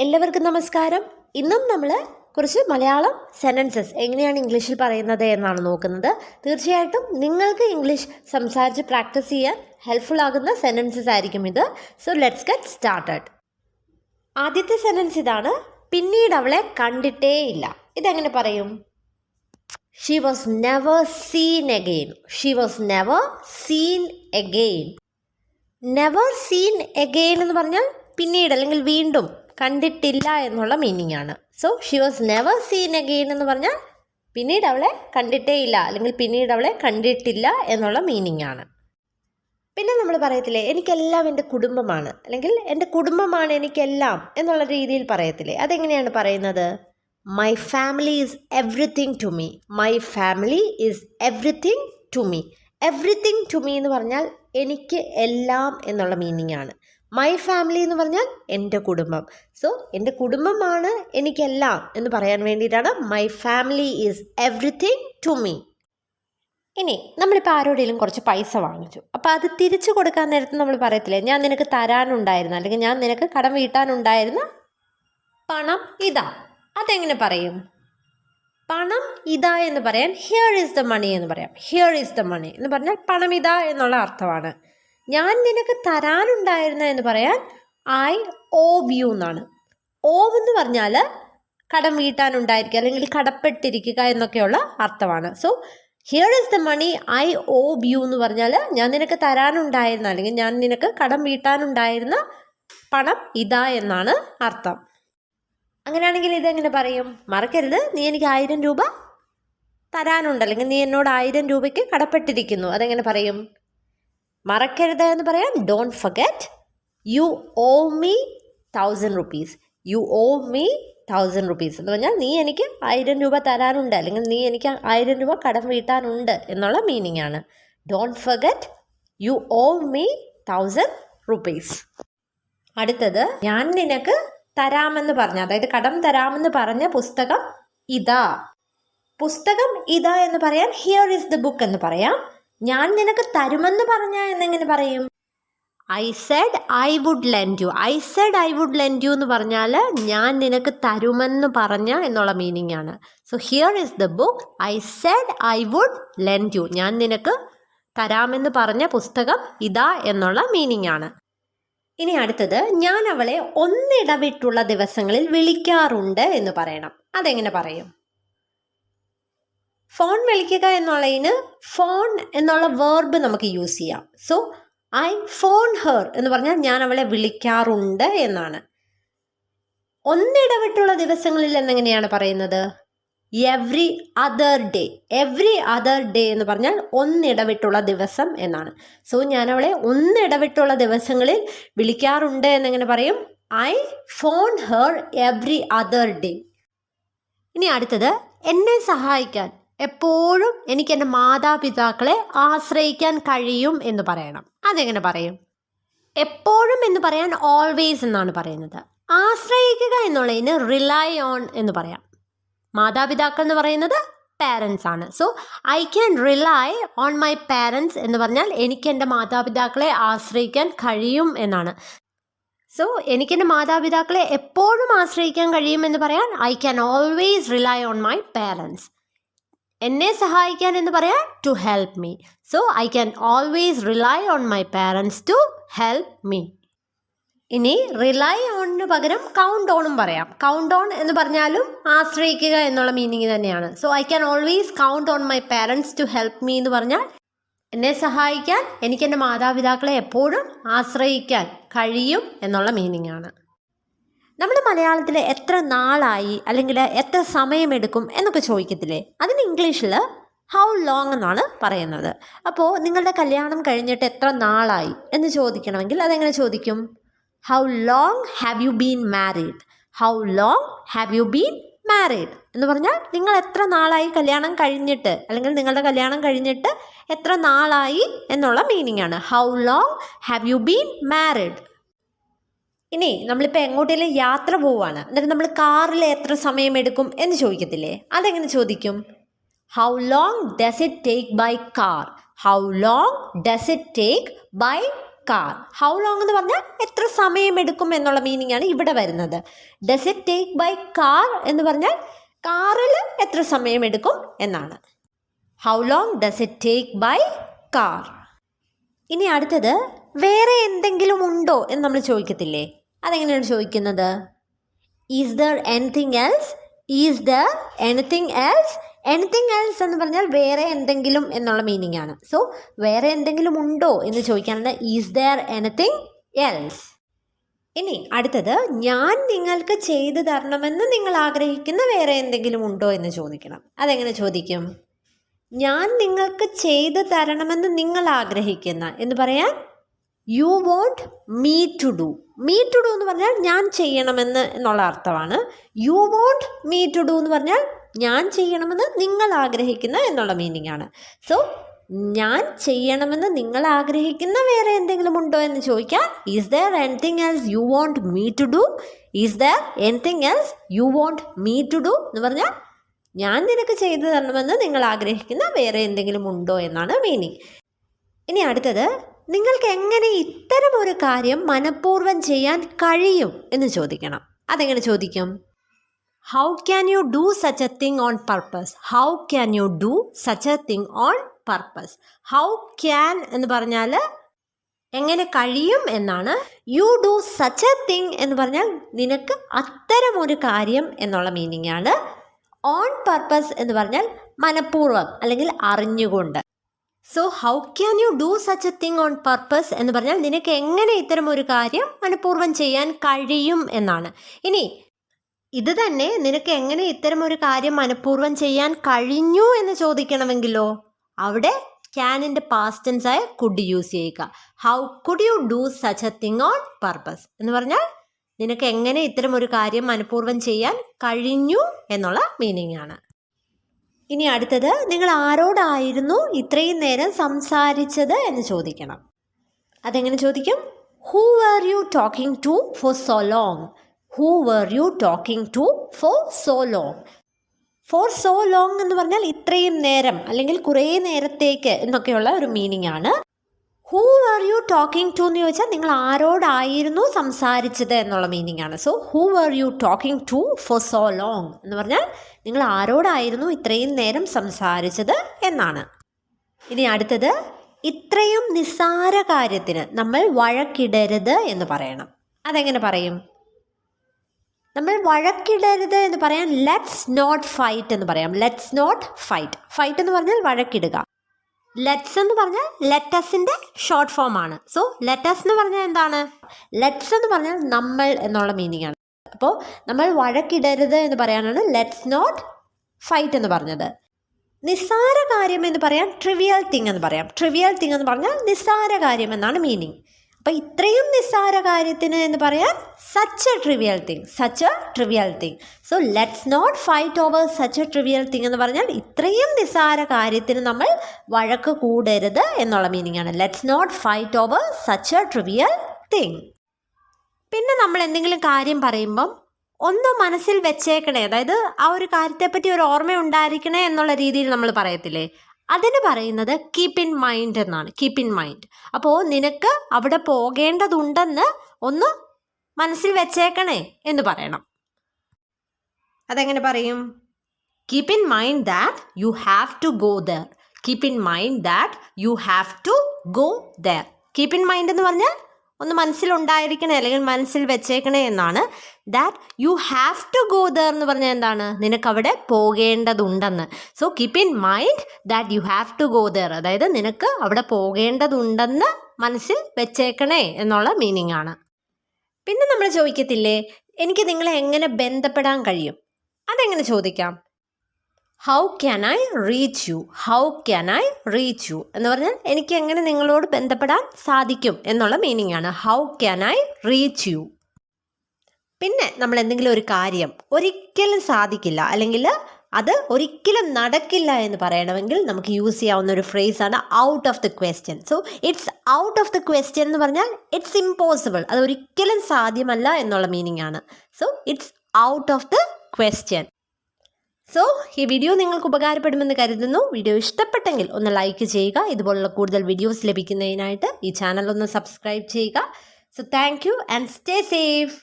എല്ലാവർക്കും നമസ്കാരം. ഇന്നും നമ്മൾ കുറച്ച് മലയാളം സെൻറ്റൻസസ് എങ്ങനെയാണ് ഇംഗ്ലീഷിൽ പറയുന്നത് എന്നാണ് നോക്കുന്നത്. തീർച്ചയായിട്ടും നിങ്ങൾക്ക് ഇംഗ്ലീഷ് സംസാരിച്ച് പ്രാക്ടീസ് ചെയ്യാൻ ഹെൽപ്ഫുൾ ആകുന്ന സെൻറ്റൻസസ് ആയിരിക്കും ഇത്. So let's get started. ആദ്യത്തെ സെൻറ്റൻസ് ഇതാണ്. പിന്നീട് അവളെ കണ്ടിട്ടേ ഇല്ല. ഇതെങ്ങനെ പറയും? She was never seen again. She was never seen again. Never seen again എന്ന് പറഞ്ഞാൽ പിന്നീട് അല്ലെങ്കിൽ വീണ്ടും കണ്ടിട്ടില്ല എന്നുള്ള മീനിങ് ആണ്. So she was never seen again എന്ന് പറഞ്ഞാൽ പിന്നീട് അവളെ കണ്ടിട്ടേ ഇല്ല അല്ലെങ്കിൽ പിന്നീട് അവളെ കണ്ടിട്ടില്ല എന്നുള്ള മീനിങ് ആണ്. പിന്നെ നമ്മൾ പറയത്തില്ലേ, എനിക്കെല്ലാം എൻ്റെ കുടുംബമാണ് അല്ലെങ്കിൽ എൻ്റെ കുടുംബമാണ് എനിക്കെല്ലാം എന്നുള്ള രീതിയിൽ പറയത്തില്ലേ, അതെങ്ങനെയാണ് പറയുന്നത്? My family is everything to me. My family is everything to me. Everything to me എന്ന് പറഞ്ഞാൽ എനിക്ക് എല്ലാം എന്നുള്ള മീനിങ് ആണ്. മൈ ഫാമിലി എന്ന് പറഞ്ഞാൽ എൻ്റെ കുടുംബം. സോ എൻ്റെ കുടുംബമാണ് എനിക്കെല്ലാം എന്ന് പറയാൻ വേണ്ടിയിട്ടാണ് my family is everything to me. ഇനി നമ്മളിപ്പോൾ ആരോടെങ്കിലും കുറച്ച് പൈസ വാങ്ങിച്ചു, അപ്പോൾ അത് തിരിച്ചു കൊടുക്കാൻ നേരത്ത് നമ്മൾ പറയത്തില്ലേ, ഞാൻ നിനക്ക് തരാനുണ്ടായിരുന്ന അല്ലെങ്കിൽ ഞാൻ നിനക്ക് കടം വീട്ടാനുണ്ടായിരുന്ന പണം ഇതാ. അതെങ്ങനെ പറയും? പണം ഇതാ എന്ന് പറയാൻ ഹിയർ ഈസ് ദ മണി എന്ന് പറയാം. ഹിയർ ഈസ് ദ മണി എന്ന് പറഞ്ഞാൽ പണം ഇതാ എന്നുള്ള അർത്ഥമാണ്. ഞാൻ നിനക്ക് തരാനുണ്ടായിരുന്ന എന്ന് പറയാൻ ഐ ഓവ് യു എന്നാണ്. ഓവ് എന്ന് പറഞ്ഞാൽ കടം വീട്ടാനുണ്ടായിരിക്കുക അല്ലെങ്കിൽ കടപ്പെട്ടിരിക്കുക എന്നൊക്കെയുള്ള അർത്ഥമാണ്. So here is the money I owe you എന്ന് പറഞ്ഞാൽ ഞാൻ നിനക്ക് തരാനുണ്ടായിരുന്ന അല്ലെങ്കിൽ ഞാൻ നിനക്ക് കടം വീട്ടാനുണ്ടായിരുന്ന പണം ഇതാ എന്നാണ് അർത്ഥം. അങ്ങനെയാണെങ്കിൽ ഇതെങ്ങനെ പറയും? മറക്കരുത്, നീ എനിക്ക് 1000 രൂപ തരാനുണ്ട് അല്ലെങ്കിൽ നീ എന്നോട് 1000 രൂപയ്ക്ക് കടപ്പെട്ടിരിക്കുന്നു. അതെങ്ങനെ പറയും? മറക്കരുത് എന്ന് പറയാൻ don't forget. You owe me 1000 rupees. You owe me 1000 rupees എന്ന് പറഞ്ഞാൽ നീ എനിക്ക് 1000 രൂപ തരാനുണ്ട് അല്ലെങ്കിൽ നീ എനിക്ക് 1000 രൂപ കടം വീട്ടാനുണ്ട് എന്നുള്ള മീനിങ് ആണ്. Don't forget you owe me 1000 rupees. അടുത്തത്, ഞാൻ നിനക്ക് തരാമെന്ന് പറഞ്ഞ, അതായത് കടം തരാമെന്ന് പറഞ്ഞ പുസ്തകം ഇതാ. പുസ്തകം ഇതാ എന്ന് പറയാൻ ഹിയർ ഈസ് ദ ബുക്ക് എന്ന് പറയാം. ഞാൻ നിനക്ക് തരുമെന്ന് പറഞ്ഞ എന്നെങ്ങനെ പറയും? I said I would lend you. I said I would lend you എന്ന് പറഞ്ഞാൽ ഞാൻ നിനക്ക് തരുമെന്ന് പറഞ്ഞ എന്നുള്ള മീനിങ് ആണ്. So here is the book. I said I would lend you. ഞാൻ നിനക്ക് തരാമെന്ന് പറഞ്ഞ പുസ്തകം ഇതാ എന്നുള്ള മീനിങ് ആണ്. ഇനി അടുത്തത്, ഞാൻ അവളെ ഒന്നിടവിട്ടുള്ള ദിവസങ്ങളിൽ വിളിക്കാറുണ്ട് എന്ന് പറയണം. അതെങ്ങനെ പറയും? ഫോൺ വിളിക്കുക എന്നുള്ളതിന് ഫോൺ എന്നുള്ള വേർബ് നമുക്ക് യൂസ് ചെയ്യാം. സോ ഐ ഫോൺ ഹെർ എന്ന് പറഞ്ഞാൽ ഞാൻ അവളെ വിളിക്കാറുണ്ട് എന്നാണ്. ഒന്നിടവിട്ടുള്ള ദിവസങ്ങളിൽ എന്നെങ്ങനെയാണ് പറയുന്നത്? Every other day. Every other day എന്ന് പറഞ്ഞാൽ ഒന്നിടവിട്ടുള്ള ദിവസം എന്നാണ്. സോ ഞാൻ അവളെ ഒന്നിടവിട്ടുള്ള ദിവസങ്ങളിൽ വിളിക്കാറുണ്ട് എന്നെങ്ങനെ പറയും? I phone her every other day. ഇനി അടുത്തത്, എന്നെ സഹായിക്കാൻ എപ്പോഴും എനിക്ക് എൻ്റെ മാതാപിതാക്കളെ ആശ്രയിക്കാൻ കഴിയും എന്ന് പറയണം. അതെങ്ങനെ പറയും? എപ്പോഴും എന്ന് പറയാൻ ഓൾവേസ് എന്നാണ് പറയുന്നത്. ആശ്രയിക്കുക എന്നുള്ളതിന് റിലൈ ഓൺ എന്ന് പറയാം. മാതാപിതാക്കൾ എന്ന് പറയുന്നത് പാരൻസ് ആണ്. So I can rely on my parents എന്ന് പറഞ്ഞാൽ എനിക്ക് എൻ്റെ മാതാപിതാക്കളെ ആശ്രയിക്കാൻ കഴിയും എന്നാണ്. സോ എനിക്കെൻ്റെ മാതാപിതാക്കളെ എപ്പോഴും ആശ്രയിക്കാൻ കഴിയുമെന്ന് പറയാൻ I can always rely on my parents. എന്നെ സഹായിക്കാൻ എന്ന് പറയാൻ to help me. So I can always rely on my parents to help me. ഇനി റിലൈ ഓണിന് പകരം കൗണ്ട് ഓണും പറയാം. കൗണ്ട് ഓൺ എന്ന് പറഞ്ഞാലും ആശ്രയിക്കുക എന്നുള്ള മീനിങ് തന്നെയാണ്. So I can always count on my parents to help me എന്ന് പറഞ്ഞാൽ എന്നെ സഹായിക്കാൻ എനിക്ക് എൻ്റെ മാതാപിതാക്കളെ എപ്പോഴും ആശ്രയിക്കാൻ കഴിയും എന്നുള്ള മീനിങ് ആണ്. നമ്മൾ മലയാളത്തിൽ എത്ര നാളായി അല്ലെങ്കിൽ എത്ര സമയമെടുക്കും എന്നൊക്കെ ചോദിക്കത്തില്ലേ, അതിന് ഇംഗ്ലീഷിൽ ഹൗ ലോങ് എന്നാണ് പറയുന്നത്. അപ്പോൾ നിങ്ങളുടെ കല്യാണം കഴിഞ്ഞിട്ട് എത്ര നാളായി എന്ന് ചോദിക്കണമെങ്കിൽ അതെങ്ങനെ ചോദിക്കും? How long have you been married. How long have you been married എന്ന് പറഞ്ഞാൽ നിങ്ങൾ എത്ര നാളായി കല്യാണം കഴിഞ്ഞിട്ട് അല്ലെങ്കിൽ നിങ്ങളുടെ കല്യാണം കഴിഞ്ഞിട്ട് എത്ര നാളായി എന്നുള്ള മീനിങ് ആണ്. How long have you been married. ഇനി നമ്മളിപ്പോൾ എങ്ങോട്ടെങ്കിലും യാത്ര പോവുകയാണ്, എന്നിട്ട് നമ്മൾ കാറിൽ എത്ര സമയമെടുക്കും എന്ന് ചോദിക്കത്തില്ലേ, അതെങ്ങനെ ചോദിക്കും? How long does it take by car. How long does it take by car. How long എന്ന് പറഞ്ഞാൽ എത്ര സമയമെടുക്കും എന്നുള്ള മീനിങ് ആണ് ഇവിടെ വരുന്നത്. Does it take by car എന്ന് പറഞ്ഞാൽ കാറിൽ എത്ര സമയമെടുക്കും എന്നാണ്. How long does it take by car. ഇനി അടുത്തത് വേറെ എന്തെങ്കിലും ഉണ്ടോ എന്ന് നമ്മൾ ചോദിക്കത്തില്ലേ? അതെങ്ങനെയാണ് ചോദിക്കുന്നത്? Is there anything else? Is there anything else? Anything else എന്ന് പറഞ്ഞാൽ വേറെ എന്തെങ്കിലും എന്നുള്ള മീനിങ് ആണ്. സോ വേറെ എന്തെങ്കിലും ഉണ്ടോ എന്ന് ചോദിക്കാനാണ് ഈസ് ദർ എനിത്തിങ് എൽസ്. ഇനി അടുത്തത് ഞാൻ നിങ്ങൾക്ക് ചെയ്തു തരണമെന്ന് നിങ്ങൾ ആഗ്രഹിക്കുന്ന വേറെ എന്തെങ്കിലും ഉണ്ടോ എന്ന് ചോദിക്കണം. അതെങ്ങനെ ചോദിക്കും? ഞാൻ നിങ്ങൾക്ക് ചെയ്തു തരണമെന്ന് നിങ്ങൾ ആഗ്രഹിക്കുന്ന എന്ന് പറയാൻ you want me to do. Me to do എന്ന് പറഞ്ഞാൽ ഞാൻ ചെയ്യണമെന്ന് എന്നുള്ള അർത്ഥമാണ്. You want me to do എന്ന് പറഞ്ഞാൽ ഞാൻ ചെയ്യണമെന്ന് നിങ്ങൾ ആഗ്രഹിക്കുന്ന എന്നുള്ള മീനിങ് ആണ്. സോ ഞാൻ ചെയ്യണമെന്ന് നിങ്ങൾ ആഗ്രഹിക്കുന്ന വേറെ എന്തെങ്കിലും ഉണ്ടോ എന്ന് ചോദിക്കാൻ is there anything else you want me to do? Is there anything else you want me to do എന്ന് പറഞ്ഞാൽ ഞാൻ നിനക്ക് ചെയ്തു തരണമെന്ന് നിങ്ങൾ ആഗ്രഹിക്കുന്ന വേറെ എന്തെങ്കിലും ഉണ്ടോ എന്നാണ് മീനിങ്. ഇനി അടുത്തത് നിങ്ങൾക്ക് എങ്ങനെ ഇത്തരം ഒരു കാര്യം മനഃപൂർവ്വം ചെയ്യാൻ കഴിയും എന്ന് ചോദിക്കണം. അതെങ്ങനെ ചോദിക്കും? How can you do such A thing on purpose? How can you do such A thing on purpose. How can എന്ന് പറഞ്ഞാൽ എങ്ങനെ കഴിയും എന്നാണ്. You do such A thing എന്ന് പറഞ്ഞാൽ നിനക്ക് അത്തരം ഒരു കാര്യം എന്നുള്ള മീനിങ് ആണ്. ഓൺ പർപ്പസ് എന്ന് പറഞ്ഞാൽ മനഃപൂർവ്വം അല്ലെങ്കിൽ അറിഞ്ഞുകൊണ്ട്. So how can you do such A thing on purpose എന്ന് പറഞ്ഞാൽ നിനക്ക് എങ്ങനെ ഇത്തരം ഒരു കാര്യം മനഃപൂർവ്വം ചെയ്യാൻ കഴിയും എന്നാണ്. ഇനി ഇത് തന്നെ നിനക്ക് എങ്ങനെ ഇത്തരം ഒരു കാര്യം മനഃപൂർവ്വം ചെയ്യാൻ കഴിഞ്ഞു എന്ന് ചോദിക്കണമെങ്കിലോ അവിടെ ക്യാനിൻ്റെ പാസ്റ്റ് ടെൻസ് ആയ കുഡ് യൂസ് ചെയ്യുക. How could you do such A thing on purpose എന്ന് പറഞ്ഞാൽ നിനക്ക് എങ്ങനെ ഇത്തരം ഒരു കാര്യം മനഃപൂർവ്വം ചെയ്യാൻ കഴിഞ്ഞു എന്നുള്ള മീനിങ് ആണ്. ഇനി അടുത്തത് നിങ്ങൾ ആരോടായിരുന്നു ഇത്രയും നേരം സംസാരിച്ചത് എന്ന് ചോദിക്കണം. അതെങ്ങനെ ചോദിക്കും? Who were you talking to for so long? Who were you talking to for so long? For so long എന്ന് പറഞ്ഞാൽ ഇത്രയും നേരം അല്ലെങ്കിൽ കുറേ നേരത്തേക്ക് എന്നൊക്കെയുള്ള ഒരു മീനിങ് ആണ്. Who are you talking to എന്ന് ചോദിച്ചാൽ നിങ്ങൾ ആരോടായിരുന്നു സംസാരിച്ചത് എന്നുള്ള മീനിങ് ആണ്. So who are you talking to for so long എന്ന് പറഞ്ഞാൽ നിങ്ങൾ ആരോടായിരുന്നു ഇത്രയും നേരം സംസാരിച്ചത് എന്നാണ്. ഇനി അടുത്തത് ഇത്രയും നിസ്സാര കാര്യത്തിന് നമ്മൾ വഴക്കിടരുത് എന്ന് പറയണം. അതെങ്ങനെ പറയും? നമ്മൾ വഴക്കിടരുത് എന്ന് പറയാൻ ലെറ്റ്സ് നോട്ട് ഫൈറ്റ് എന്ന് പറയാം. Let's not fight. ഫൈറ്റ് എന്ന് പറഞ്ഞാൽ വഴക്കിടുക. ലെറ്റ്സ് എന്ന് പറഞ്ഞാൽ ലെറ്റസിൻ്റെ ഷോർട്ട് ഫോം ആണ്. സോ ലെറ്റസ് എന്ന് പറഞ്ഞാൽ എന്താണ്? ലെറ്റ്സ് എന്ന് പറഞ്ഞാൽ നമ്മൾ എന്നുള്ള മീനിങ് ആണ്. അപ്പോൾ നമ്മൾ വഴക്കിടരുത് എന്ന് പറയാനാണ് ലെറ്റ്സ് നോട്ട് ഫൈറ്റ് എന്ന് പറഞ്ഞത്. നിസ്സാര കാര്യം എന്ന് പറയാൻ ട്രിവിയൽ തിങ് എന്ന് പറയാം. ട്രിവിയൽ തിങ് എന്ന് പറഞ്ഞാൽ നിസ്സാര കാര്യം എന്നാണ് മീനിങ്. അപ്പോൾ ഇത്രയും നിസ്സാര കാര്യത്തിന് എന്ന് പറയാൻ such a trivial thing. Such a trivial thing. So let's not fight over such a trivial thing എന്ന് പറഞ്ഞാൽ ഇത്രയും നിസ്സാര കാര്യത്തിന് നമ്മൾ വഴക്ക് കൂടരുത് എന്നുള്ള മീനിങ് ആണ്. Let's not fight over such a trivial thing. പിന്നെ നമ്മൾ എന്തെങ്കിലും കാര്യം പറയുമ്പം ഒന്ന് മനസ്സിൽ വെച്ചേക്കണേ, അതായത് ആ ഒരു കാര്യത്തെപ്പറ്റി ഒരു ഓർമ്മ ഉണ്ടായിരിക്കണേ എന്നുള്ള രീതിയിൽ നമ്മൾ പറയത്തില്ലേ, അതിന് പറയുന്നത് കീപ്പ് ഇൻ മൈൻഡ് എന്നാണ്. Keep in mind. അപ്പോൾ നിനക്ക് അവിടെ പോകേണ്ടതുണ്ടെന്ന് ഒന്ന് മനസ്സിൽ വെച്ചേക്കണേ എന്ന് പറയണം. അതെങ്ങനെ പറയും? Keep in mind that you have to go there. Keep in mind that you have to go there. Keep in mind എന്ന് പറഞ്ഞാൽ ഒന്ന് മനസ്സിലുണ്ടായിരിക്കണേ അല്ലെങ്കിൽ മനസ്സിൽ വെച്ചേക്കണേ എന്നാണ്. That you have to go there എന്ന് പറഞ്ഞാൽ എന്താണ്? നിനക്കവിടെ പോകേണ്ടതുണ്ടെന്ന്. So keep in mind that you have to go there, അതായത് നിനക്ക് അവിടെ പോകേണ്ടതുണ്ടെന്ന് മനസ്സിൽ വെച്ചേക്കണേ എന്നുള്ള മീനിങ് ആണ്. പിന്നെ നമ്മൾ ചോദിക്കത്തില്ലേ, എനിക്ക് നിങ്ങളെ എങ്ങനെ ബന്ധപ്പെടാൻ കഴിയും? അതെങ്ങനെ ചോദിക്കാം? How can I reach U? How can I reach U എന്ന് പറഞ്ഞാൽ എനിക്ക് എങ്ങനെ നിങ്ങളോട് ബന്ധപ്പെടാൻ സാധിക്കും എന്നുള്ള മീനിങ് ആണ്. How can I reach U. പിന്നെ നമ്മൾ എന്തെങ്കിലും ഒരു കാര്യം ഒരിക്കലും സാധിക്കില്ല അല്ലെങ്കിൽ അത് ഒരിക്കലും നടക്കില്ല എന്ന് പറയണമെങ്കിൽ നമുക്ക് യൂസ് ചെയ്യാവുന്ന ഒരു ഫ്രേസാണ് out of the question. So it's out of the question എന്ന് പറഞ്ഞാൽ ഇറ്റ്സ് ഇമ്പോസിബിൾ, അത് ഒരിക്കലും സാധ്യമല്ല എന്നുള്ള മീനിങ് ആണ്. So it's out of the question. So ഈ വീഡിയോ നിങ്ങൾക്ക് ഉപകാരപ്പെടുമെന്ന് കരുതുന്നു. വീഡിയോ ഇഷ്ടപ്പെട്ടെങ്കിൽ ഒന്ന് ലൈക്ക് ചെയ്യുക. ഇതുപോലുള്ള കൂടുതൽ വീഡിയോസ് ലഭിക്കുന്നതിനായിട്ട് ഈ ചാനൽ ഒന്ന് സബ്സ്ക്രൈബ് ചെയ്യുക. So thank you and stay safe.